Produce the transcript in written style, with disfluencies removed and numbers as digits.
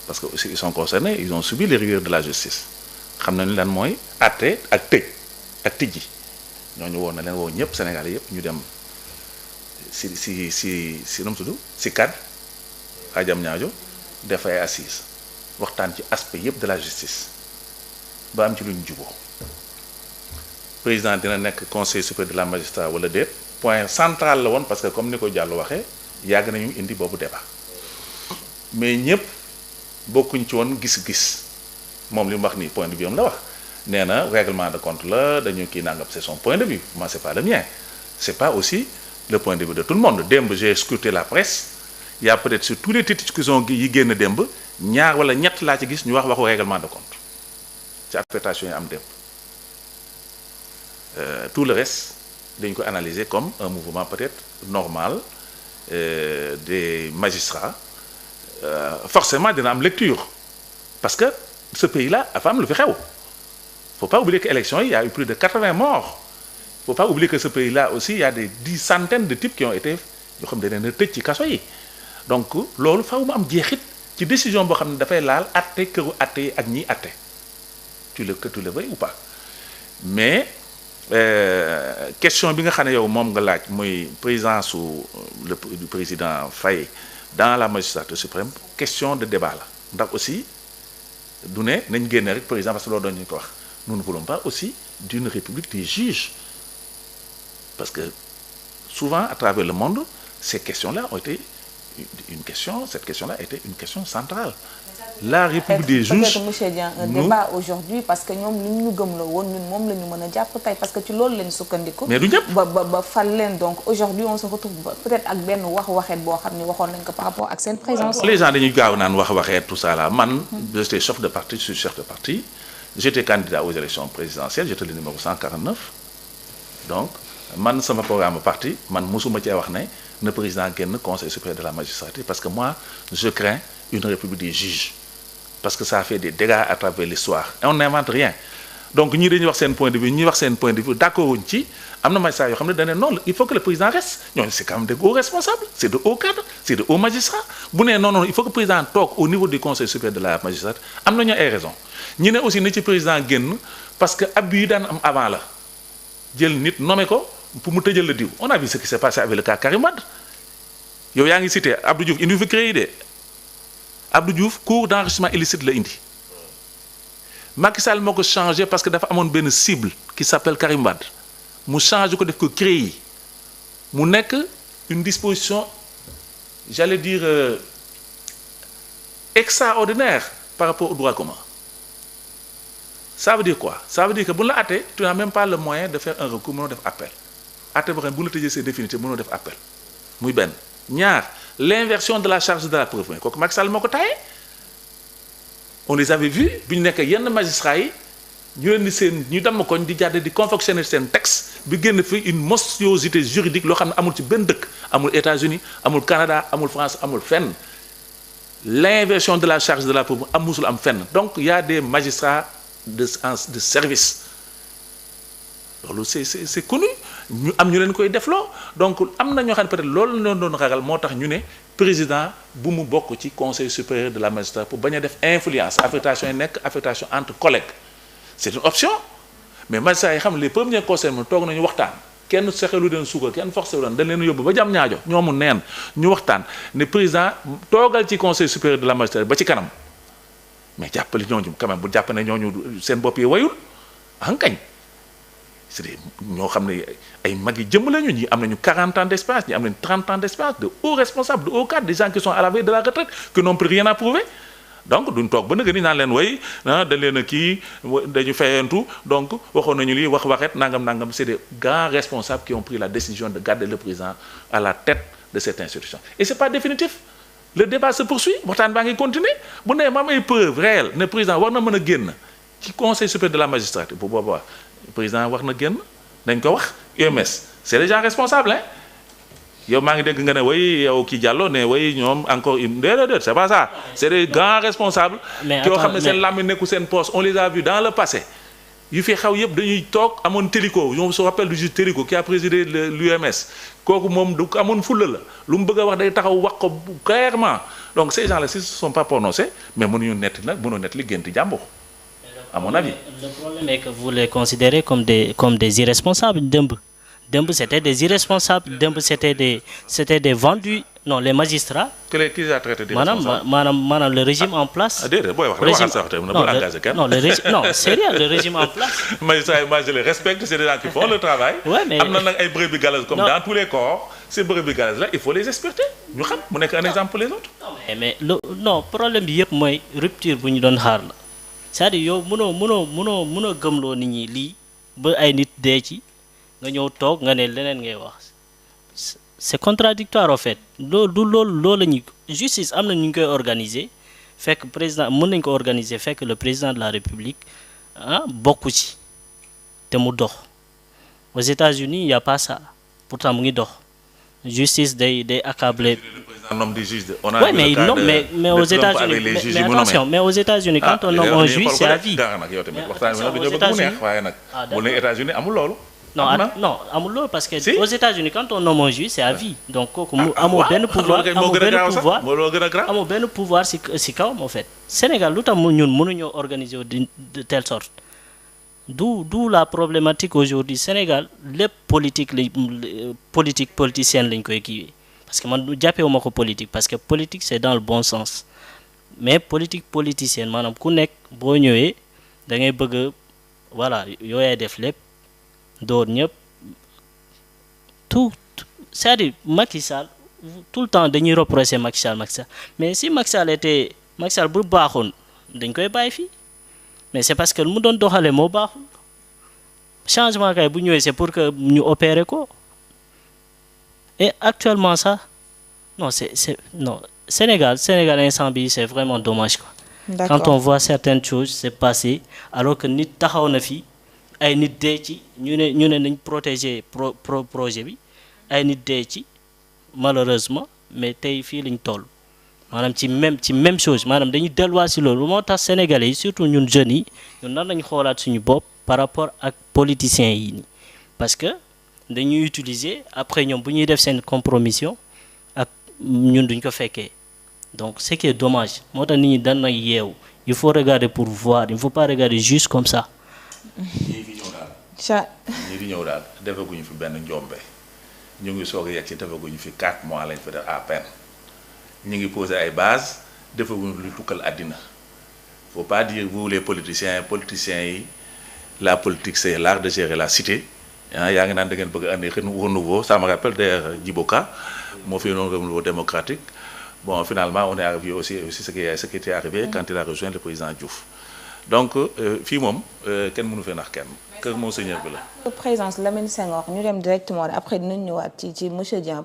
parce que aussi ils sont concernés, ils ont subi les rigueurs de la justice xam nañu lan mooy àtte ak tëj ak tijji ñooñu woon na leen woo ñëpp Sénégalais yëpp ñu dem si nu mu tudd si CAD à Diamniadio def ay assises waxtaan ci aspect yëpp de la justice ba am ci lu ñu juboo président dina nekk conseil supérieur de la magistrat wala déet point central la woon parce que comme ni ko Diallo waxee yàgg nañu indi boobu débat mais ñëpp bokkuñ ci woon gis-gis moom li mu wax nii point de vue am la wax nee na règlement de compte la dañu kii nangam c'est son point de vue moi c'est pas le mien c'est pas aussi le point de vue de tout le monde démb j'ai scruté la presse il y a peut-être sur tous les titres qui sont yi génn démb ñaar wala ñett laa ci gis ñu waxu règlement de compte ci affectation yi am démb tout le reste dañ ko analyser comme un mouvement peut-être normal des magistrats forcément dina am lecture parce que ce pays-là dafa am lu fi xew faut pas oublier que élection yi y a eu plus de 80 morts faut pas oublier que ce pays-là aussi il y a des centaines de types qui ont été yoo xam ne dañ leen a tëj ci kaso yi donc loolu faaw mu am jeexit ci décision boo xam ne dafay laal atte këru atte yi ak ñiy atte que tu le veuilles ou pas mais question bi nga xam ne yow moom nga laaj muy présence du président Faye dans la magistrature suprême question de débat la ndax aussi du ne nañ génne rek président parce que loolu doon ñu ko wax nous ne voulons pas aussi d'une république des juges parce que souvent à travers le monde ces questions-là ont été cette question-là a été une question centrale. La République des juges peut-être monsieur Dieng un débat aujourd'hui parce que ñoom li ñu gëm la woon ñun moom la ñu mën a jàpp tey parce que ci loolu lañu sukkandiku. mais du ñëpp ba fal leen donc aujourd'hui on se retrouve peut-être ak benn waxeet boo xam ne waxoon nañ ko par rapport ak seen présence. les gens dañuy gaaw naan waxeet tout ça là man. j'étais chef de parti je suis chef de parti j'étais candidat aux élections présidentielles j'étais le numéro 149 donc man sama programme parti man mosuma cee wax ne président génn conseil supérieur de la magistrature parce que moi je crains une république des juges parce que ça a fait des dégâts à travers l'histoire et on n'invente rien donc ñii dañuy wax seen point de vue ñii wax seen point de vue d'accord wuñ ci am na magistrat yoo xam ne dañ ne non il faut que le président reste ñooñu c'est quand même de hauts responsables c'est de hauts cadres c'est de hauts magistrats bu nee non il faut que le président toog au niveau du conseil supérieur de la magistrature am nañu ay raisons ñi ne aussi na ci président génn parce que abus yi daan am avant la jël nit nommé ko pour mu tëjal la diw on a vu ce qui s'est passé avec le cas Karim Wade yow yaa ngi cité Abdou Diouf indi fi créé de Abdou Diouf cours d'enrichissement illicite la indi Macky Sall moo ko changé parce que dafa amoon benn cible qui s'appelle Karim Wade mu changé ko def ko créé mu nekk une disposition j'allais dire extraordinaire par rapport au droit commun. Ça veut dire quoi? Ça veut dire que bu la àttee tu n'as même pas le moyen de faire un recours mënoo def appel àtte boo xam ne bu la tëjee c'est définitif mënoo def appel muy benn ñaar l'inversion de la charge de la preuve kooku Macky Sall moo ko taayee on les avait vus bi ñu nekk yenn magistrats yi ñu leen di seen ñu dem koñ di jàdd di confectionner seen texte bi génn fi une monstruosité juridique loo xam ne amul ci benn dëkk amul États-Unis amul Canada amul France amul fenn l'inversion de la charge de la preuve am musul am fenn donc il y a des magistrats de service loolu c'est connu ñu am ñu leen koy defloo donc am na ñoo xam ne peut-être loolu la doon ragal moo tax ñu ne président bu mu bokk ci conseil supérieur de la magistrature pour bañ a def influence affectation yi nekk affectation entre collègues c'est une option mais magistrats yi xam les premiers conseils mu toog nañu waxtaan kenn sexelu den suukar kenn forcé wu leen dañ leen yóbbu ba jam ñaajo ñoomu neen ñu waxtaan ne président toogal ci conseil supérieur de la magistrature ba ci kanam mais jàppale ñooñu quand même bu jàpp ne ñooñu seen bopp yi wayul ankañ c'est des ñoo xam ne ay mag yi jëmm lañu ñi am nañu 40 ans d'expérience ñi am nañu 30 ans d'expérience de hauts responsables de hauts cadres des gens qui sont à la veille de la retraite qui n'ont plus rien à prouver donc duñ toog ba nëgë ni naan leen way dañ leen a kii dañu fayantu donc waxoon nañu lii waxet nangam c'est des grands responsables qui ont pris la décision de garder le président à la tête de cette institution et c'est pas définitif le débat se poursuit waxtaan baa ngi continuer bu nee ma am ay preuves réelles ne président war na mën a génn ci conseil supérieur de la magistrature bu boobaa président war na génn dañ ko wax UMS c'est les gens responsables hein yow maa ngi dégg nga ne way yow kii Diallo ne way ñoom encore une déedéet c'est pas ça c'est des grands responsables yoo xam ne seen làmmiñ nekku seen poste on les a vus dans le passé yu fi xaw yëpp dañuy toog amoon Téliko on se rappelle du juge Téliko qui a présidé l'UMS kooku moom du amoon fulla la lu mu bëgg a wax day taxaw wax ko clairement donc ces gens-là s'ils ne se sont pas prononcés mais mënuñu mënoo nettali génti jàmbur à mon avis. Le problème est que vous les considérez comme des irresponsables dëmb c'était des irresponsables dëmb c'était des vendus non les magistrats. qui les a traités d'irresponsables maanaam le régime en place. déedéet booy wax waxal sax tamit bu engagé kenn. non le régime non sérieux le régime en place. magistrats yi moi je les respecte c'est des gens qui font le travail. ouais mais am na nag ay brebis galeuses comme dans tous les corps ces brebis galeuses là il faut les respecter ñu xam mu nekk un exemple pour les autres. mais non problème bi yëpp mooy rupture bu ñu doon xaar la c'est-à-dire yow mënoo gëmloo nit ñi lii ba ay nit dee ci nga ñëw toog nga ne leneen ngay wax c'est contradictoire en fait loolu la ñuy justice am na ñu ngi koy organiser fekk président mën nañ ko organiser fekk le président de la République bokku ci te mu dox aux États-Unis il y a pas ça pourtant mu ngi dox justice day accabler. Ouais, mais aux États-Unis mais attention mais aux États-Unis quand on nomme un juge c'est à vie. Non amul loolu parce que aux États-Unis quand on nomme un juge c'est à vie donc kooku mu amoo benn pouvoir si kawam en fait. Sénégal lu tax ñun mënuñoo organiser de telle sorte d'où la problématique aujourd'hui Sénégal lépp politicienne lañ koy kiiwee parce que man jàppewuma ko politique parce que politique c'est dans le bon sens mais politique politicienne maanaam ku nekk boo ñëwee da ngay bëgg voilà yooyay def lépp door ñëpp tout c'est-à-dire Macky Sall tout le temps dañuy reprocher Macky Sall mais si Macky Sall bu baaxoon dañ koy bàyyi fii mais c'est parce que lu mu doon doxalee moo baaxul changement kay bu ñëwee c'est pour que ñu opérer ko et actuellement ça non non Sénégal instant bi c'est vraiment dommage quoi. D'accord. Quand on voit certaines choses se passer alors que nit taxaw na fi ay nit dee ci ñu ne nañ protéger projet bi ay nit dee ci malheureusement mais tey fii lañ toll maanaam ci même chose maanaam dañuy delluwaat si loolu moo tax sénégalais yi surtout ñun jeunes yi ñun nan lañ xoolaat suñu bopp par rapport ak politiciens yi nii parce que dañuy utiliser après ñoom bu ñuy def seen compromission ak ñun duñ ko fekkee donc ce qui est dommage moo tax nit ñi dan nag yeewu il faut regarder pour voir il faut pas regarder juste comme ça. ñii di ñëw daal defaguñu fi benn njombe ñu ngi soog a yegg ci defaguñu fi 4 mois lañ fa def à peine ñu ngi poser ay bases defaguñu lu tukkal àddina faut pas dire vous les politiciens yi la politique c'est l'art de gérer la cité yaa ngi naan da ngeen bëgg a andi renouveau ça me rappelle d'ailleurs Djibo Ka moo fi noonu renouveau démocratique bon finalement on est arrivé aussi ce qui était arrivé quand il a rejoint le président Diouf donc fii moom kenn mënu fee nax kenn kër monseigneur bi la. présence Lamine Senghor ñu dem directement après dinañ ñëwaat ci monsieur Dieng.